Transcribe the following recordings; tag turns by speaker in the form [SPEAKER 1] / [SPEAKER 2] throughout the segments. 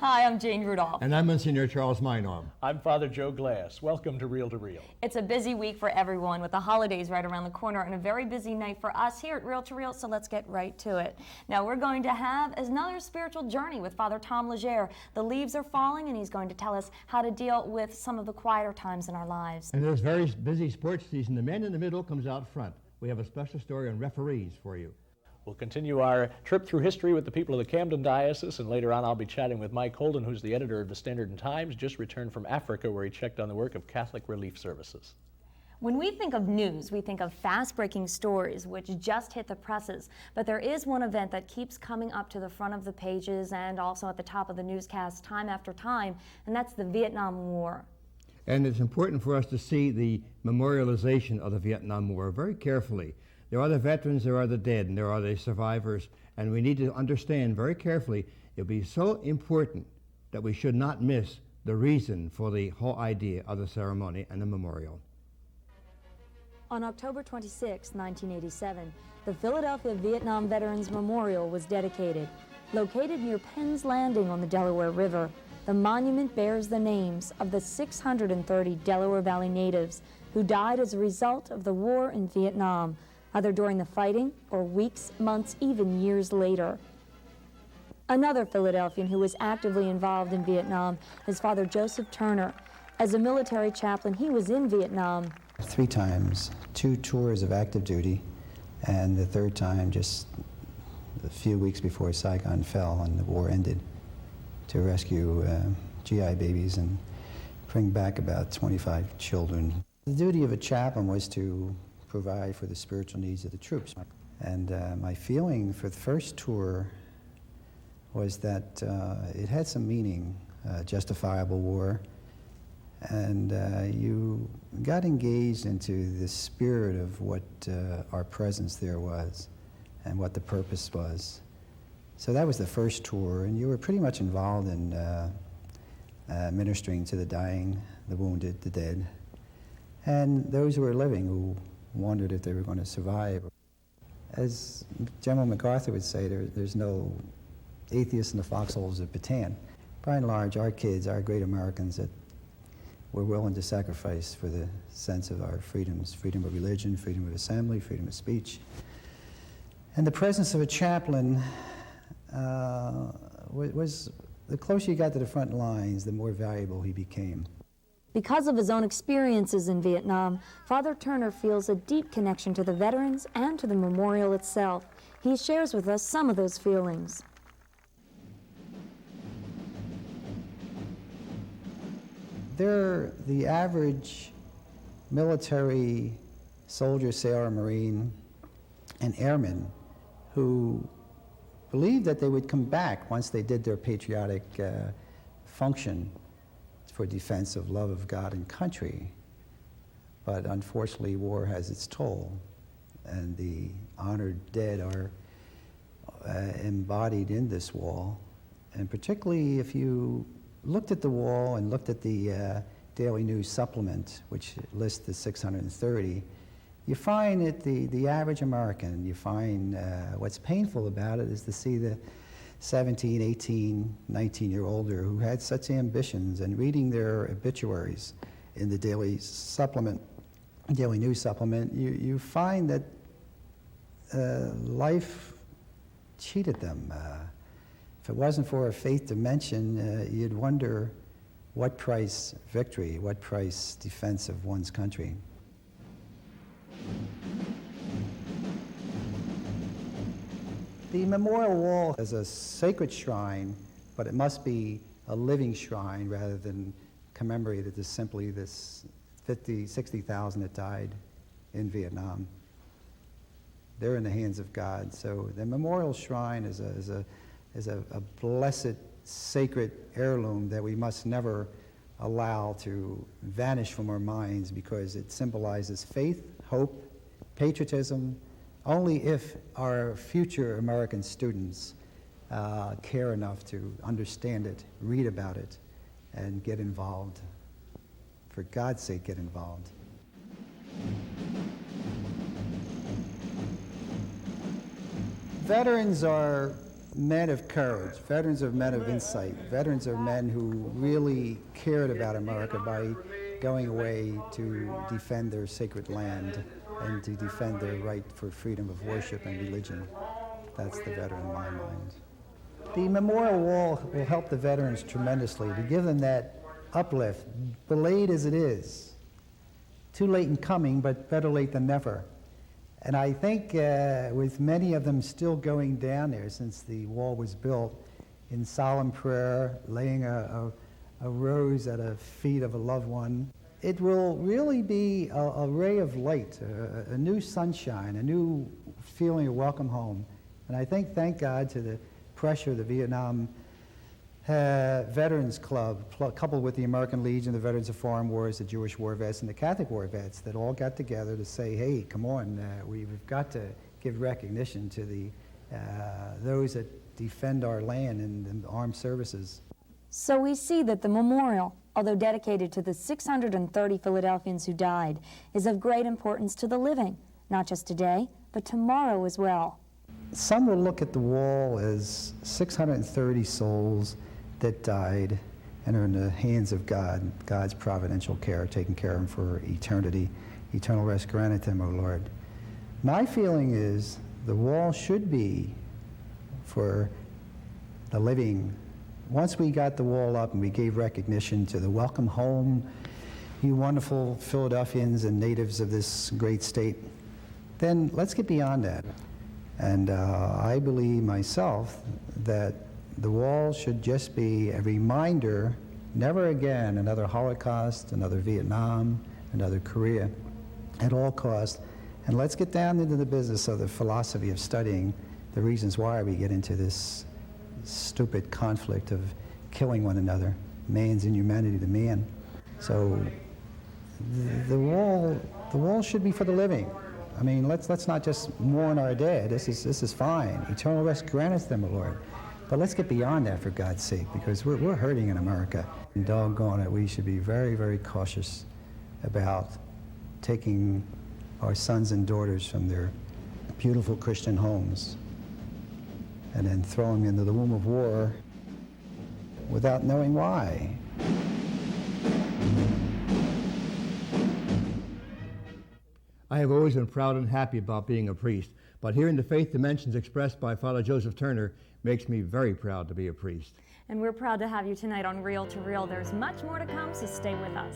[SPEAKER 1] Hi, I'm Jane Rudolph.
[SPEAKER 2] And I'm Monsignor Charles Meinarm.
[SPEAKER 3] I'm Father Joe Glass. Welcome to Reel to Reel.
[SPEAKER 1] It's a busy week for everyone with the holidays right around the corner and a very busy night for us here at Reel to Reel, so let's get right to it. Now, we're going to have another spiritual journey with Father Tom Legere. The leaves are falling, and he's going to tell us how to deal with some of the quieter times in our lives.
[SPEAKER 2] And this very busy sports season, the man in the middle comes out front. We have a special story on referees for you.
[SPEAKER 3] We'll continue our trip through history with the people of the Camden Diocese, and later on I'll be chatting with Mike Houldin, who's the editor of the Standard and Times, just returned from Africa where he checked on the work of Catholic Relief Services.
[SPEAKER 1] When we think of news, we think of fast-breaking stories which just hit the presses, but there is one event that keeps coming up to the front of the pages and also at the top of the newscast time after time, and that's the Vietnam War.
[SPEAKER 2] And it's important for us to see the memorialization of the Vietnam War very carefully. There are the veterans, there are the dead, and there are the survivors, and we need to understand very carefully it'll be so important that we should not miss the reason for the whole idea of the ceremony and the memorial.
[SPEAKER 1] On October 26, 1987, the Philadelphia Vietnam Veterans Memorial was dedicated. Located near Penn's Landing on the Delaware River, the monument bears the names of the 630 Delaware Valley natives who died as a result of the war in Vietnam, either during the fighting or weeks, months, even years later. Another Philadelphian who was actively involved in Vietnam is Father Joseph Turner. As a military chaplain, he was in Vietnam
[SPEAKER 4] 3 times, 2 tours of active duty, and the 3rd time just a few weeks before Saigon fell and the war ended, to rescue GI babies and bring back about 25 children. The duty of a chaplain was to provide for the spiritual needs of the troops. And my feeling for the first tour was that it had some meaning, justifiable war, and you got engaged into the spirit of what our presence there was and what the purpose was. So that was the first tour, and you were pretty much involved in ministering to the dying, the wounded, the dead, and those who were living who wondered if they were going to survive. As General MacArthur would say, there's no atheists in the foxholes of Bataan. By and large, our kids, our great Americans that were willing to sacrifice for the sense of our freedoms, freedom of religion, freedom of assembly, freedom of speech. And the presence of a chaplain was, the closer you got to the front lines, the more valuable he became.
[SPEAKER 1] Because of his own experiences in Vietnam, Father Turner feels a deep connection to the veterans and to the memorial itself. He shares with us some of those feelings.
[SPEAKER 4] They're the average military soldier, sailor, Marine, and airman who believed that they would come back once they did their patriotic function for defense of love of God and country. But unfortunately, war has its toll, and the honored dead are embodied in this wall. And particularly if you looked at the wall and looked at the Daily News supplement, which lists the 630, you find that the average American, you find what's painful about it is to see the 17, 18, 19-year-older who had such ambitions, and reading their obituaries in the daily supplement, Daily News supplement, you find that life cheated them. If it wasn't for a faith dimension, you'd wonder what price victory, what price defense of one's country. The memorial wall is a sacred shrine, but it must be a living shrine rather than commemorated as simply this 50, 60,000 that died in Vietnam. They're in the hands of God. So the memorial shrine is a blessed, sacred heirloom that we must never allow to vanish from our minds, because it symbolizes faith, hope, patriotism, only if our future American students care enough to understand it, read about it, and get involved. For God's sake, get involved. Veterans are men of courage. Veterans are men of insight. Veterans are men who really cared about America by going away to defend their sacred land and to defend their right for freedom of worship and religion. That's the veteran in my mind. The memorial wall will help the veterans tremendously to give them that uplift, delayed as it is. Too late in coming, but better late than never. And I think with many of them still going down there since the wall was built, in solemn prayer, laying a rose at the feet of a loved one, it will really be a ray of light, a new sunshine, a new feeling of welcome home. And I think, thank God, to the pressure of the Vietnam Veterans Club, coupled with the American Legion, the Veterans of Foreign Wars, the Jewish war vets, and the Catholic war vets, that all got together to say, hey, come on, we've got to give recognition to the those that defend our land in the armed services.
[SPEAKER 1] So we see that the memorial, although dedicated to the 630 Philadelphians who died, is of great importance to the living, not just today, but tomorrow as well.
[SPEAKER 4] Some will look at the wall as 630 souls that died and are in the hands of God, God's providential care, taking care of them for eternity. Eternal rest granted them, O Lord. My feeling is the wall should be for the living. Once we got the wall up and we gave recognition to the welcome home, you wonderful Philadelphians and natives of this great state, then let's get beyond that. And I believe myself that the wall should just be a reminder, never again another Holocaust, another Vietnam, another Korea, at all costs. And let's get down into the business of the philosophy of studying the reasons why we get into this stupid conflict of killing one another, man's inhumanity to man. So the wall should be for the living. I mean, let's not just mourn our dead. This is fine. Eternal rest granteth them, O Lord. But let's get beyond that, for God's sake, because we're hurting in America. And doggone it, we should be very, very cautious about taking our sons and daughters from their beautiful Christian homes and then throwing them into the womb of war without knowing why.
[SPEAKER 2] I have always been proud and happy about being a priest, but hearing the faith dimensions expressed by Father Joseph Turner makes me very proud to be a priest.
[SPEAKER 1] And we're proud to have you tonight on Reel to Reel. There's much more to come, so stay with us.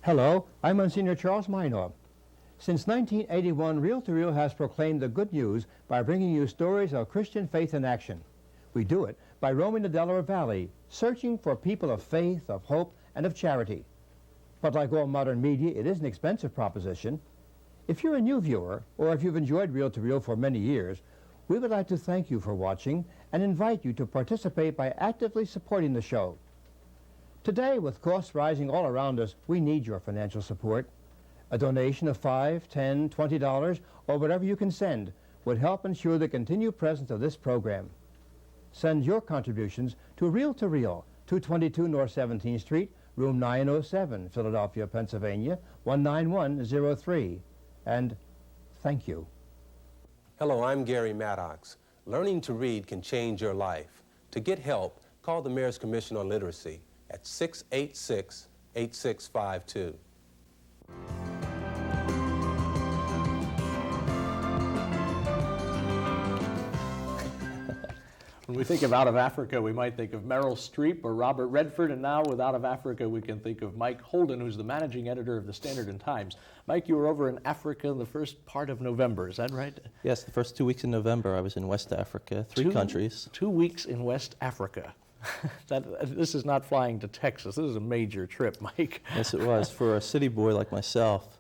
[SPEAKER 2] Hello, I'm Monsignor Charles Minor. Since 1981, Reel to Reel has proclaimed the good news by bringing you stories of Christian faith in action. We do it by roaming the Delaware Valley, searching for people of faith, of hope, and of charity. But like all modern media, it is an expensive proposition. If you're a new viewer, or if you've enjoyed Reel to Reel for many years, we would like to thank you for watching and invite you to participate by actively supporting the show. Today, with costs rising all around us, we need your financial support. A donation of $5, $10, $20, or whatever you can send would help ensure the continued presence of this program. Send your contributions to Reel, 222 North 17th Street, room 907, Philadelphia, Pennsylvania, 19103. And thank you.
[SPEAKER 5] Hello, I'm Gary Maddox. Learning to read can change your life. To get help, call the Mayor's Commission on Literacy at 686-8652.
[SPEAKER 3] When we think of Out of Africa, we might think of Meryl Streep or Robert Redford, and now with Out of Africa, we can think of Mike Houldin, who's the managing editor of the Standard and Times. Mike, you were over in Africa in the first part of November, is that right?
[SPEAKER 6] Yes, the first 2 weeks in November, I was in West Africa, three countries.
[SPEAKER 3] 2 weeks in West Africa. This is not flying to Texas. This is a major trip, Mike.
[SPEAKER 6] Yes, it was. For a city boy like myself,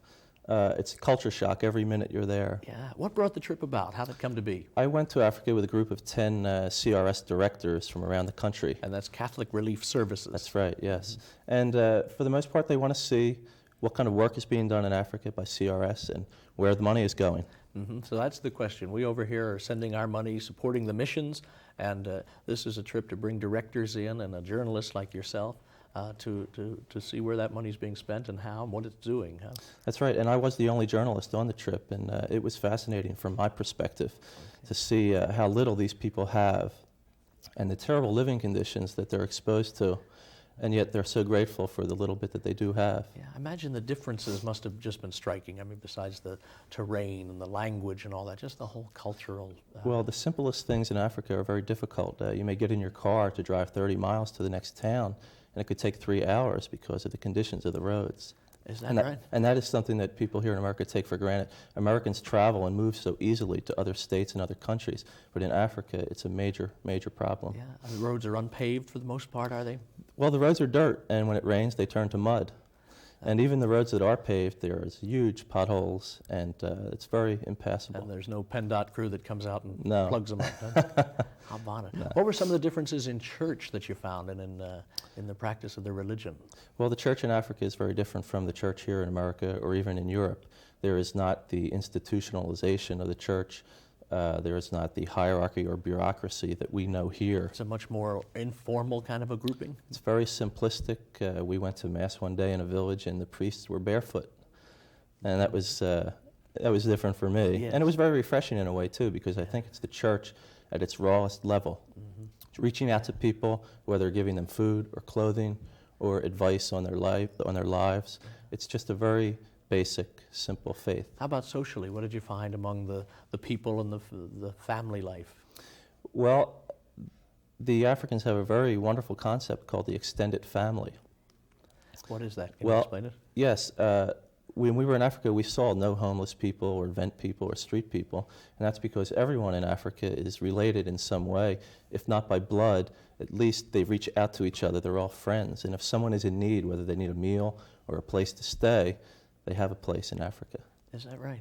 [SPEAKER 6] it's a culture shock every minute you're there.
[SPEAKER 3] Yeah. What brought the trip about? How did it come to be?
[SPEAKER 6] I went to Africa with a group of 10 CRS directors from around the country.
[SPEAKER 3] And that's Catholic Relief Services.
[SPEAKER 6] That's right, yes. And for the most part, they want to see what kind of work is being done in Africa by CRS and where the money is going.
[SPEAKER 3] So that's the question. We over here are sending our money, supporting the missions, and this is a trip to bring directors in and a journalist like yourself to see where that money's being spent and how and what it's doing. Huh?
[SPEAKER 6] That's right, and I was the only journalist on the trip, and it was fascinating from my perspective to see how little these people have and the terrible living conditions that they're exposed to, and yet they're so grateful for the little bit that they do have.
[SPEAKER 3] Yeah, I imagine the differences must have just been striking. I mean, besides the terrain and the language and all that, just the whole cultural...
[SPEAKER 6] Well, the simplest things in Africa are very difficult. You may get in your car to drive 30 miles to the next town, and it could take 3 hours because of the conditions of the roads.
[SPEAKER 3] Is that right?
[SPEAKER 6] And that is something that people here in America take for granted. Americans travel and move so easily to other states and other countries, but in Africa, it's a major, major problem.
[SPEAKER 3] Yeah, and the roads are unpaved for the most part, are they?
[SPEAKER 6] Well, the roads are dirt, and when it rains, they turn to mud. And even the roads that are paved, there's huge potholes, and it's very impassable.
[SPEAKER 3] And there's no PennDOT crew that comes out and
[SPEAKER 6] No.
[SPEAKER 3] plugs them up. Huh? How about it?
[SPEAKER 6] No.
[SPEAKER 3] What were some of the differences in church that you found and in the practice of their religion?
[SPEAKER 6] Well, the church in Africa is very different from the church here in America or even in Europe. There is not the institutionalization of the church. There is not the hierarchy or bureaucracy that we know here.
[SPEAKER 3] It's a much more informal kind of a grouping?
[SPEAKER 6] It's very simplistic. We went to Mass one day in a village and the priests were barefoot. And that was different for me.
[SPEAKER 3] Yes.
[SPEAKER 6] And it was very refreshing in a way too, because I think it's the church at its rawest level. Reaching out to people, whether giving them food or clothing or advice on their lives. It's just a very basic, simple faith.
[SPEAKER 3] How about socially? What did you find among the people and the family life?
[SPEAKER 6] Well, the Africans have a very wonderful concept called the extended family.
[SPEAKER 3] What is that? Can you explain it?
[SPEAKER 6] Yes. When we were in Africa, we saw no homeless people or vent people or street people, and that's because everyone in Africa is related in some way. If not by blood, at least they reach out to each other. They're all friends, and if someone is in need, whether they need a meal or a place to stay, they have a place in Africa.
[SPEAKER 3] Is that right?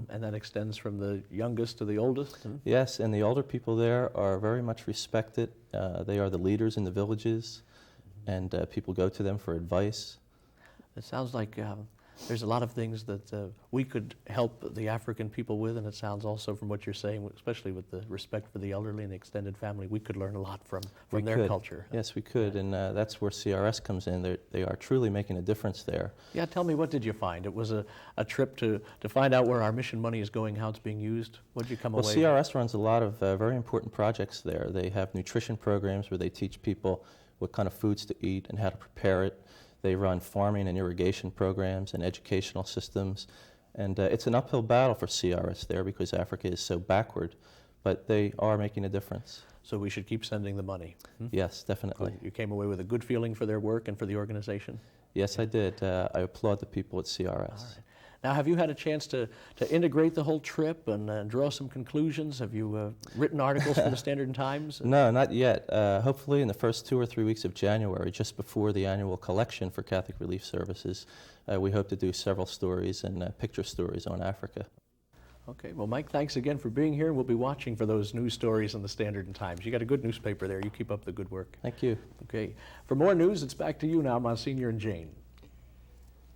[SPEAKER 3] And that extends from the youngest to the oldest?
[SPEAKER 6] Yes, and the older people there are very much respected. They are the leaders in the villages, and people go to them for advice.
[SPEAKER 3] It sounds like there's a lot of things that we could help the African people with, and it sounds also from what you're saying, especially with the respect for the elderly and the extended family, we could learn a lot from their culture.
[SPEAKER 6] Yes, we could, and that's where CRS comes in. They are truly making a difference there.
[SPEAKER 3] Yeah, tell me, what did you find? It was a trip to find out where our mission money is going, how it's being used. What did you come away with?
[SPEAKER 6] Well, CRS runs a lot of very important projects there. They have nutrition programs where they teach people what kind of foods to eat and how to prepare it. They run farming and irrigation programs and educational systems. And it's an uphill battle for CRS there because Africa is so backward, but they are making a difference.
[SPEAKER 3] So we should keep sending the money.
[SPEAKER 6] Yes, definitely.
[SPEAKER 3] You came away with a good feeling for their work and for the organization?
[SPEAKER 6] Yes, I did. I applaud the people at CRS.
[SPEAKER 3] All right. Now, have you had a chance to integrate the whole trip and draw some conclusions? Have you written articles for the Standard Times?
[SPEAKER 6] No, not yet. Hopefully in the first 2 or 3 weeks of January, just before the annual collection for Catholic Relief Services, we hope to do several stories and picture stories on Africa.
[SPEAKER 3] Okay, well, Mike, thanks again for being here. We'll be watching for those news stories in the Standard Times. You got a good newspaper there. You keep up the good work.
[SPEAKER 6] Thank you.
[SPEAKER 3] Okay, for more news, it's back to you now, Monsignor and Jane.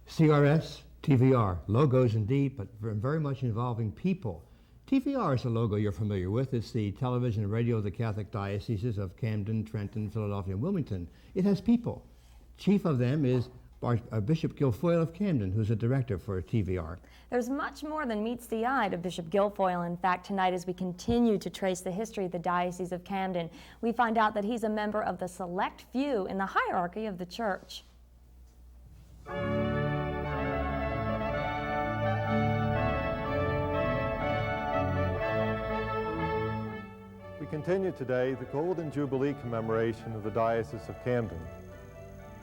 [SPEAKER 2] CRS, TVR, logos indeed, but very much involving people. TVR is a logo you're familiar with. It's the television and radio of the Catholic dioceses of Camden, Trenton, Philadelphia, and Wilmington. It has people. Chief of them is Bishop Guilfoyle of Camden, who's a director for TVR.
[SPEAKER 1] There's much more than meets the eye to Bishop Guilfoyle. In fact, tonight as we continue to trace the history of the Diocese of Camden, we find out that he's a member of the select few in the hierarchy of the church.
[SPEAKER 7] We continue today the Golden Jubilee commemoration of the Diocese of Camden.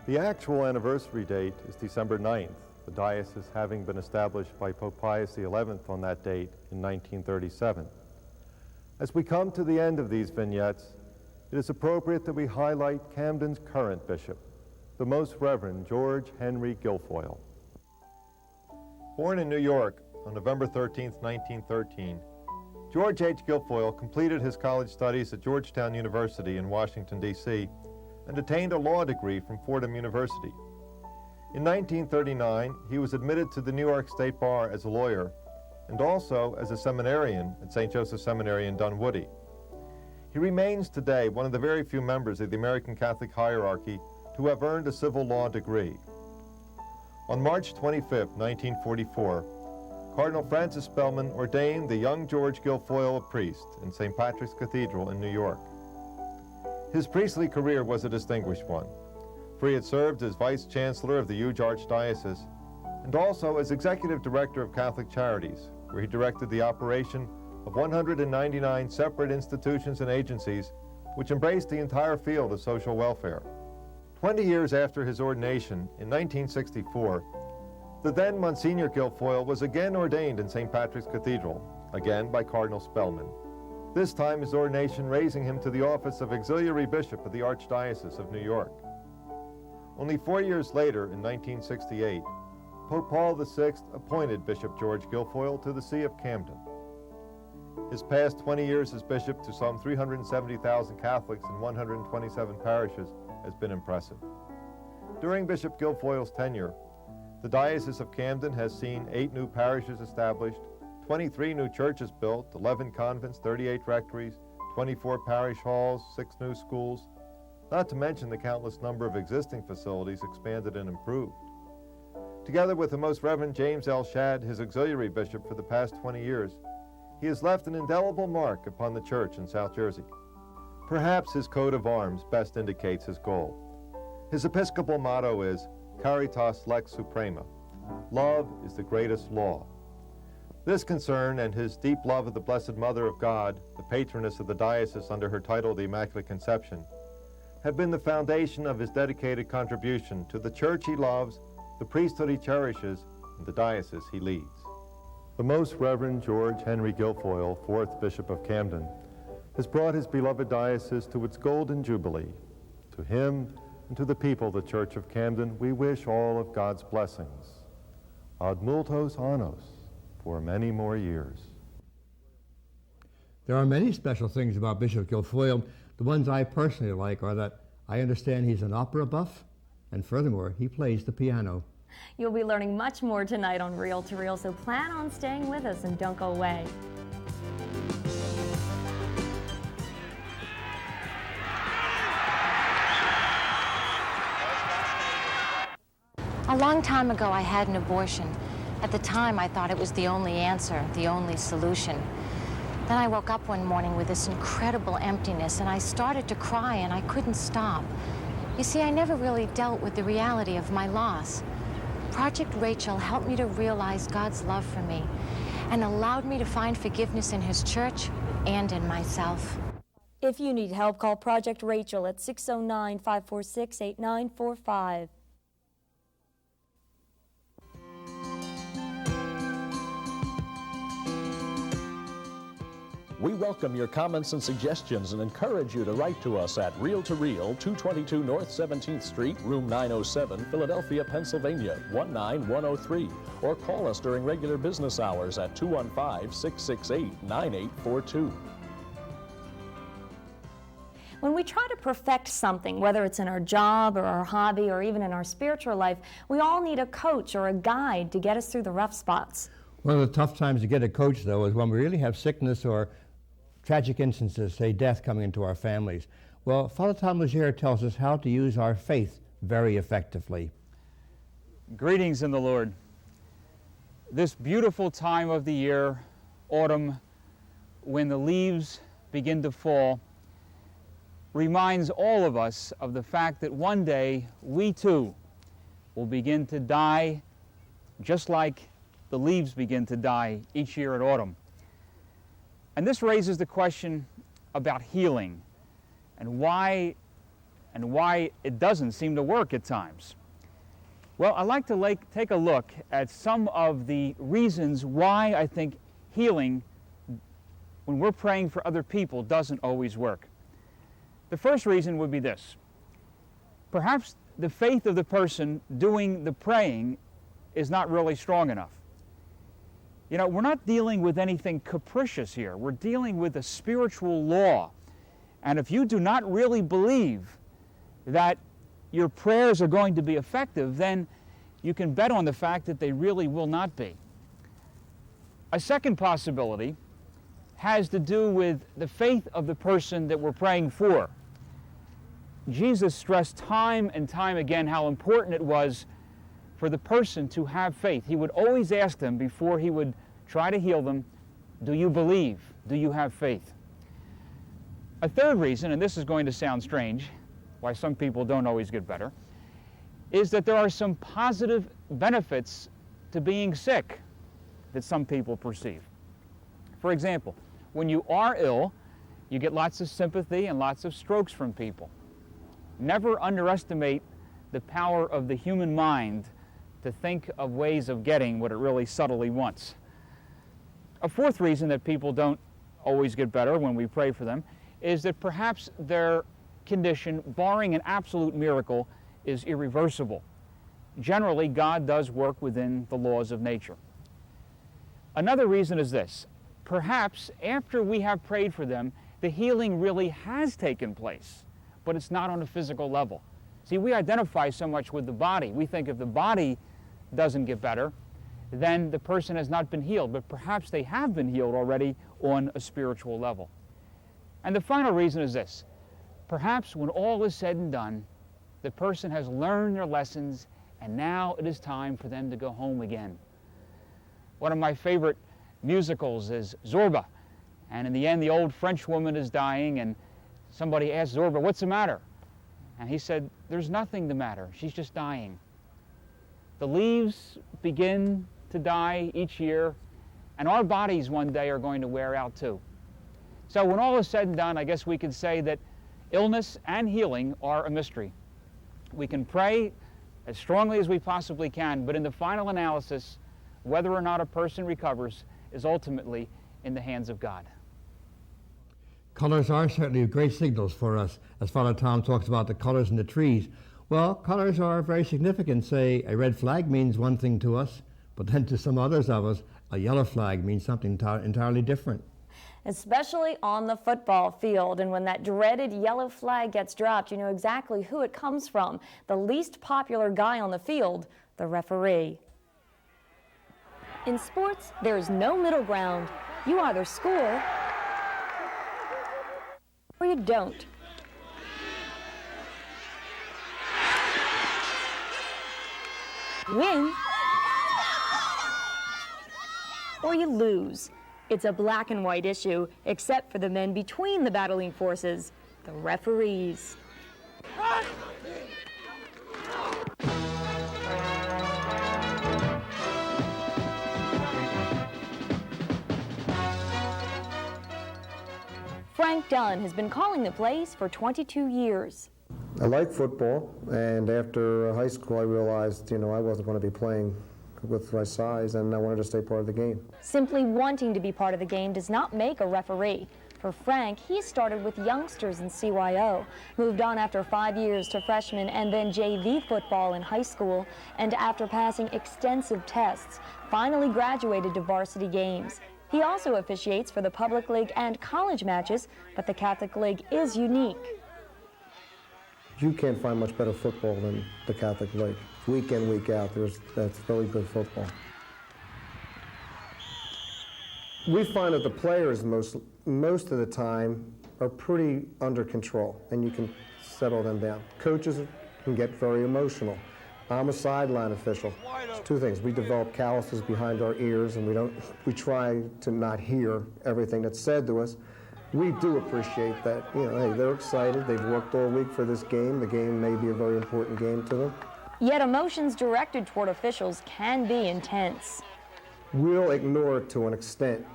[SPEAKER 7] The actual anniversary date is December 9th, the diocese having been established by Pope Pius XI on that date in 1937. As we come to the end of these vignettes, it is appropriate that we highlight Camden's current bishop, the Most Reverend George Henry Guilfoyle. Born in New York on November 13, 1913, George H. Guilfoyle completed his college studies at Georgetown University in Washington, D.C., and attained a law degree from Fordham University. In 1939, he was admitted to the New York State Bar as a lawyer, and also as a seminarian at St. Joseph Seminary in Dunwoody. He remains today one of the very few members of the American Catholic hierarchy to have earned a civil law degree. On March 25, 1944, Cardinal Francis Spellman ordained the young George Guilfoyle a priest in St. Patrick's Cathedral in New York. His priestly career was a distinguished one, for he had served as Vice-Chancellor of the huge Archdiocese and also as Executive Director of Catholic Charities, where he directed the operation of 199 separate institutions and agencies which embraced the entire field of social welfare. 20 years after his ordination, in 1964, the then Monsignor Guilfoyle was again ordained in St. Patrick's Cathedral, again by Cardinal Spellman. This time his ordination raising him to the office of Auxiliary Bishop of the Archdiocese of New York. Only 4 years later, in 1968, Pope Paul VI appointed Bishop George Guilfoyle to the See of Camden. His past 20 years as bishop to some 370,000 Catholics in 127 parishes has been impressive. During Bishop Guilfoyle's tenure, the Diocese of Camden has seen 8 new parishes established, 23 new churches built, 11 convents, 38 rectories, 24 parish halls, 6 new schools, not to mention the countless number of existing facilities expanded and improved. Together with the Most Reverend James L. Shadd, his auxiliary bishop for the past 20 years, he has left an indelible mark upon the church in South Jersey. Perhaps his coat of arms best indicates his goal. His episcopal motto is Caritas Lex Suprema. Love is the greatest law. This concern and his deep love of the Blessed Mother of God, the patroness of the diocese under her title, the Immaculate Conception, have been the foundation of his dedicated contribution to the church he loves, the priesthood he cherishes, and the diocese he leads. The Most Reverend George Henry Guilfoyle, 4th Bishop of Camden, has brought his beloved diocese to its golden jubilee. To him and to the people of the Church of Camden, we wish all of God's blessings. Ad multos annos, for many more years.
[SPEAKER 2] There are many special things about Bishop Guilfoyle. The ones I personally like are that I understand he's an opera buff, and furthermore, he plays the piano.
[SPEAKER 1] You'll be learning much more tonight on Reel to Reel, so plan on staying with us and don't go away.
[SPEAKER 8] A long time ago, I had an abortion. At the time, I thought it was the only answer, the only solution. Then I woke up one morning with this incredible emptiness, and I started to cry, and I couldn't stop. You see, I never really dealt with the reality of my loss. Project Rachel helped me to realize God's love for me and allowed me to find forgiveness in His church and in myself.
[SPEAKER 1] If you need help, call Project Rachel at 609-546-8945.
[SPEAKER 3] We welcome your comments and suggestions and encourage you to write to us at Reel to Reel, 222 North 17th Street, room 907, Philadelphia, Pennsylvania, 19103, or call us during regular business hours at 215-668-9842.
[SPEAKER 1] When we try to perfect something, whether it's in our job or our hobby or even in our spiritual life, we all need a coach or a guide to get us through the rough spots.
[SPEAKER 2] One of the tough times to get a coach, though, is when we really have sickness or tragic instances, say death, coming into our families. Well, Father Tom Legere tells us how to use our faith very effectively.
[SPEAKER 9] Greetings in the Lord. This beautiful time of the year, autumn, when the leaves begin to fall, reminds all of us of the fact that one day we too will begin to die, just like the leaves begin to die each year at autumn. And this raises the question about healing and why it doesn't seem to work at times. Well, I'd like to take a look at some of the reasons why I think healing, when we're praying for other people, doesn't always work. The first reason would be this. Perhaps the faith of the person doing the praying is not really strong enough. You know, we're not dealing with anything capricious here. We're dealing with a spiritual law. And if you do not really believe that your prayers are going to be effective, then you can bet on the fact that they really will not be. A second possibility has to do with the faith of the person that we're praying for. Jesus stressed time and time again how important it was for the person to have faith. He would always ask them before he would try to heal them, do you believe? Do you have faith? A third reason, and this is going to sound strange, why some people don't always get better, is that there are some positive benefits to being sick that some people perceive. For example, when you are ill, you get lots of sympathy and lots of strokes from people. Never underestimate the power of the human mind to think of ways of getting what it really subtly wants. A fourth reason that people don't always get better when we pray for them is that perhaps their condition, barring an absolute miracle, is irreversible. Generally, God does work within the laws of nature. Another reason is this. Perhaps after we have prayed for them, the healing really has taken place, but it's not on a physical level. See, we identify so much with the body. We think if the body doesn't get better, then the person has not been healed, but perhaps they have been healed already on a spiritual level. And the final reason is this. Perhaps when all is said and done, the person has learned their lessons, and now it is time for them to go home again. One of my favorite musicals is Zorba, and in the end the old French woman is dying, and somebody asks Zorba, what's the matter? And he said, there's nothing the matter, she's just dying. The leaves begin to die each year, and our bodies one day are going to wear out too. So when all is said and done, I guess we could say that illness and healing are a mystery. We can pray as strongly as we possibly can, but in the final analysis, whether or not a person recovers is ultimately in the hands of God.
[SPEAKER 2] Colors are certainly great signals for us. As Father Tom talks about the colors in the trees, well, colors are very significant. Say, a red flag means one thing to us, but then to some others of us, a yellow flag means something entirely different.
[SPEAKER 1] Especially on the football field, and when that dreaded yellow flag gets dropped, you know exactly who it comes from. The least popular guy on the field, the referee. In sports, there is no middle ground. You either score or you don't. Win or you lose. It's a black and white issue, except for the men between the battling forces, the referees. Frank Dunn has been calling the place for 22 years.
[SPEAKER 10] I like football, and after high school I realized, I wasn't going to be playing with my size, and I wanted to stay part of the game.
[SPEAKER 1] Simply wanting to be part of the game does not make a referee. For Frank, he started with youngsters in CYO, moved on after 5 years to freshman and then JV football in high school, and after passing extensive tests, finally graduated to varsity games. He also officiates for the public league and college matches, but the Catholic League is unique.
[SPEAKER 10] You can't find much better football than the Catholic League. Week in, week out, that's really good football. We find that the players most of the time are pretty under control, and you can settle them down. Coaches can get very emotional. I'm a sideline official. Two things: we develop calluses behind our ears, and we try to not hear everything that's said to us. We do appreciate that. Hey, they're excited. They've worked all week for this game. The game may be a very important game to them.
[SPEAKER 1] Yet emotions directed toward officials can be intense.
[SPEAKER 10] We'll ignore it to an extent.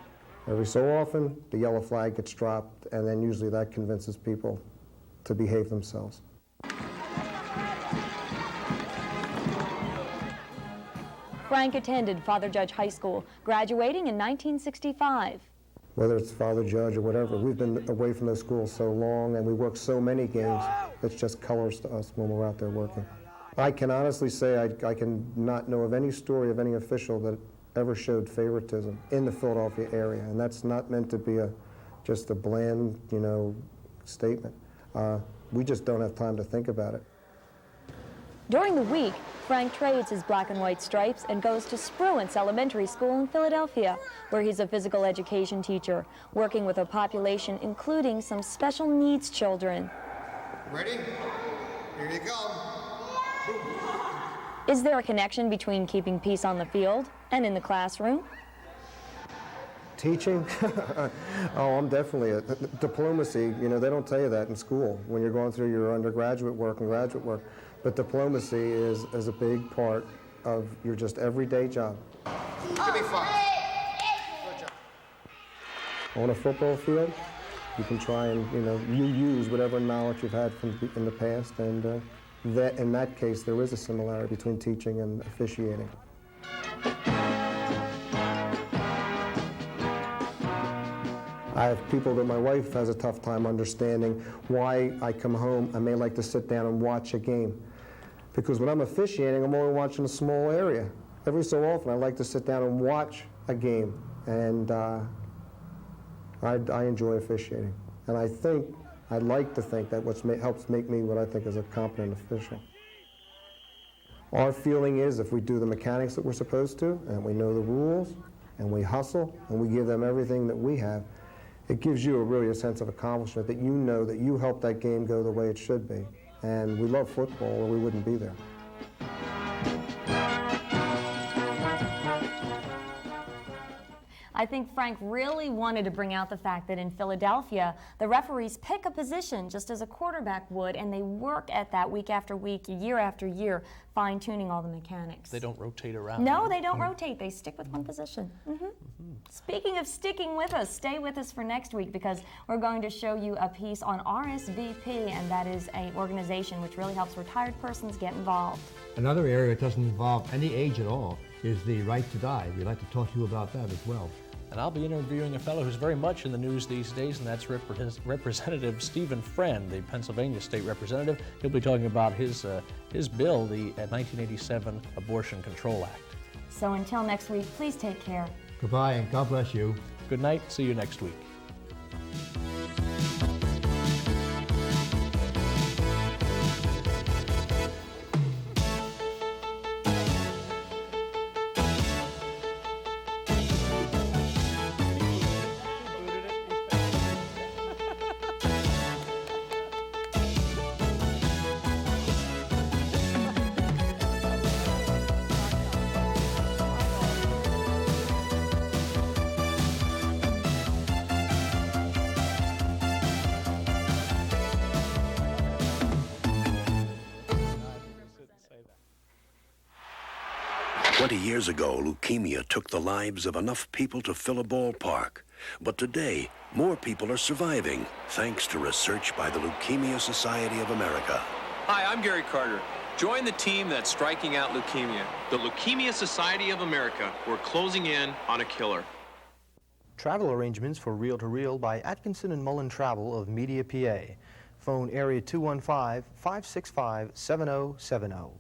[SPEAKER 10] Every so often, the yellow flag gets dropped, and then usually that convinces people to behave themselves.
[SPEAKER 1] Frank attended Father Judge High School, graduating in 1965.
[SPEAKER 10] Whether it's Father Judge or whatever, we've been away from those schools so long, and we work so many games, it's just colors to us when we're out there working. I can honestly say I can not know of any story of any official that ever showed favoritism in the Philadelphia area, and that's not meant to be just a bland, statement. We just don't have time to think about it.
[SPEAKER 1] During the week, Frank trades his black and white stripes and goes to Spruance Elementary School in Philadelphia, where he's a physical education teacher, working with a population including some special needs children.
[SPEAKER 11] Ready? Here you go.
[SPEAKER 1] Is there a connection between keeping peace on the field and in the classroom?
[SPEAKER 10] Teaching? Oh, I'm definitely a diplomacy. You know, they don't tell you that in school when you're going through your undergraduate work and graduate work. But diplomacy is a big part of your just everyday job.
[SPEAKER 11] Give me 5. Good job.
[SPEAKER 10] On a football field, you can try and, you use whatever knowledge you've had in the past, and that in that case, there is a similarity between teaching and officiating. I have people that my wife has a tough time understanding why I come home, I may like to sit down and watch a game. Because when I'm officiating, I'm only watching a small area. Every so often, I like to sit down and watch a game, and I enjoy officiating. And I'd like to think that helps make me what I think is a competent official. Our feeling is if we do the mechanics that we're supposed to, and we know the rules, and we hustle, and we give them everything that we have, it gives you really a sense of accomplishment that you know that you helped that game go the way it should be. And we love football or we wouldn't be there.
[SPEAKER 1] I think Frank really wanted to bring out the fact that in Philadelphia, the referees pick a position just as a quarterback would, and they work at that week after week, year after year, fine-tuning all the mechanics.
[SPEAKER 3] They don't rotate around.
[SPEAKER 1] No, they don't rotate. They stick with one position. Speaking of sticking with us, stay with us for next week because we're going to show you a piece on RSVP, and that is an organization which really helps retired persons get involved.
[SPEAKER 2] Another area that doesn't involve any age at all is the right to die. We'd like to talk to you about that as well.
[SPEAKER 3] And I'll be interviewing a fellow who's very much in the news these days, and that's Representative Stephen Friend, the Pennsylvania State Representative. He'll be talking about his bill, the 1987 Abortion Control Act.
[SPEAKER 1] So until next week, please take care.
[SPEAKER 2] Goodbye, and God bless you.
[SPEAKER 3] Good night. See you next week.
[SPEAKER 12] Years ago, leukemia took the lives of enough people to fill a ballpark. But today, more people are surviving thanks to research by the Leukemia Society of America.
[SPEAKER 13] Hi, I'm Gary Carter. Join the team that's striking out leukemia. The Leukemia Society of America. We're closing in on a killer.
[SPEAKER 14] Travel arrangements for Reel-to-Reel by Atkinson and Mullen Travel of Media, PA. Phone area 215-565-7070.